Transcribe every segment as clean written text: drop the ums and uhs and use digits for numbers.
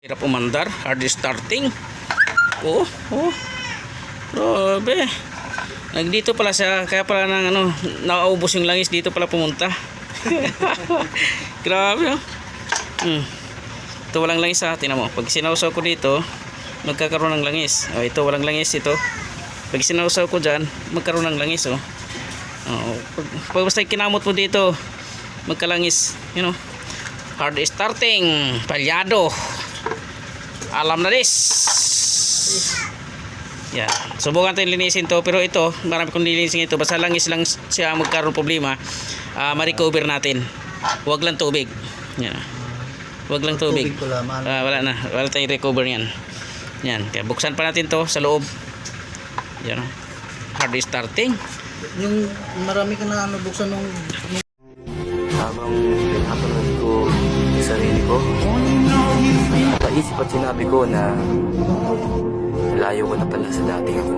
Hirap umandar, hard starting. Oh, grabe. Nagdito pala siya, kaya pala nang naubos yung langis dito pala pumunta. Grabe oh. Ito walang langis ha, tingnan mo. Pag sinausaw ko dito, magkakaroon ng langis. Oh, ito walang langis ito. Pag sinausaw ko diyan, magkaroon ng langis oh. Oh, pag basta kinamot mo dito, magkalangis, Hard starting, palyado. Alam na this. Yan. Subukan natin linisin to, pero ito, marami kong linisin ito. Basta langis lang siya magkaroon problema. Ma-recover natin. Huwag lang tubig. Yan. Huwag lang tubig. Wala na. Wala tayong recover yan. Yan. Kaya buksan pa natin to sa loob. Yan. Hard starting. Yung marami ka na buksan nung habang pinapanood ko yung sarili ko, napaisip at sinabi ko na layo ko na pala sa dating ako.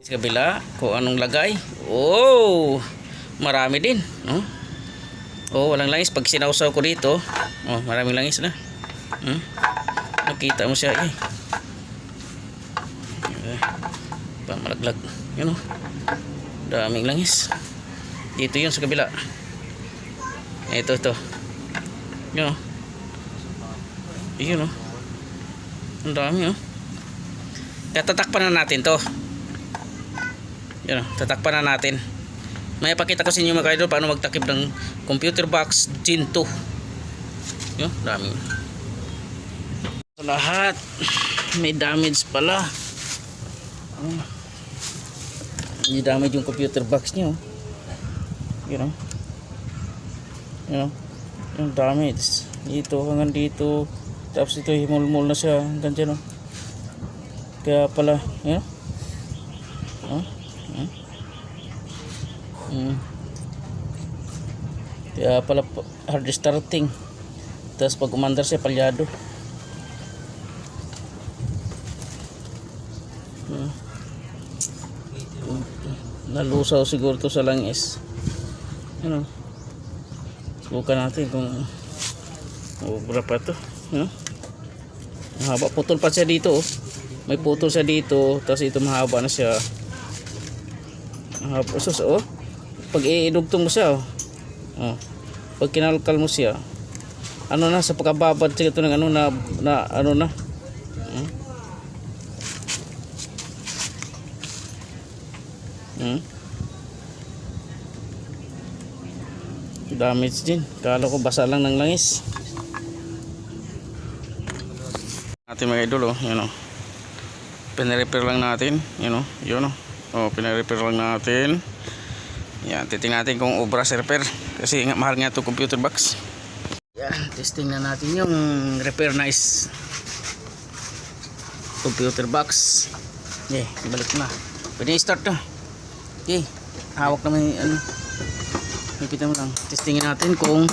Sa kabila, kung anong lagay. Oh, marami din, no? Oh, walang langis pag sinausaw ko dito. Oh, maraming langis na. Nakita mo siya eh. Pamalaglag, yun oh. Daming langis. Dito yun sa kabila. Ito. Yun oh. Yun oh. Ang dami oh. Tatakpan na natin to. Yan, tatakpan na natin. May pakita ko sa inyo mga idol paano magtakip ng computer box Gen 2. Yan, dami. Lahat may damage pala. May damage yung computer box niyo. Yan. Yan. Yung damage dito hanggang dito. Tapos ito himulmul na siya hanggang dyan. Kaya pala, yan. Kaya pala hard starting. Tapos pag umandar siya palyado. Nalusaw siguro to sa langis. Subukan natin kung obra pa to. Mahaba, putol pa siya dito oh. May putol siya dito. Tapos ito mahaba na siya. Sus, oh. Pag iidugtong mo siya oh. Pag kinalkal mo siya, ano na sa pagkababad siya ito ng ano na damage din. Kala ko basa lang ng langis. Natin mga idol oh, yun oh. Pinarepair lang natin, yun oh. Oh, pinarepair lang natin. Yan, titingnan natin kung obra sa repair. Kasi mahal nga ito computer box. Yan, testing na natin yung repair nice computer box. Okay, ibalik na. Pwede i-start na. Okay, hawak naman yung ano. Ipita mo lang. Testingin natin kung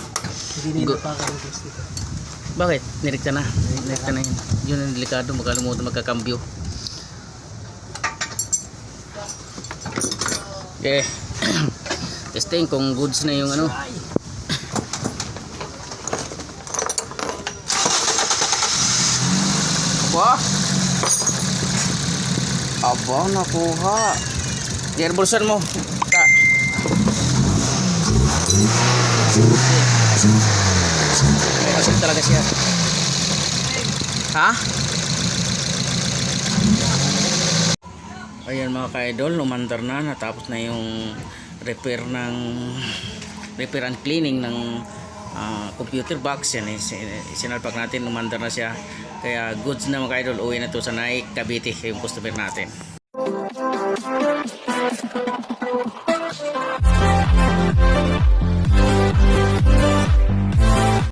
hindi na pa kami test dito. bakit? Nirikta na. Nirikta na yun. Yun ang delikado. Magkalimutan magkakambyo. Okay. Testing kung goods na yung ano. Aba, nakuha. Gearbulsan mo. Ta. Masuk talaga siya. Ha? Ayan mga ka-idol, umandar na, natapos na yung repair and cleaning ng computer box. Yan, sinalpak natin, umandar na siya. Kaya goods na mga ka-idol, uwi na to sa Naik, Cavite, yung customer natin.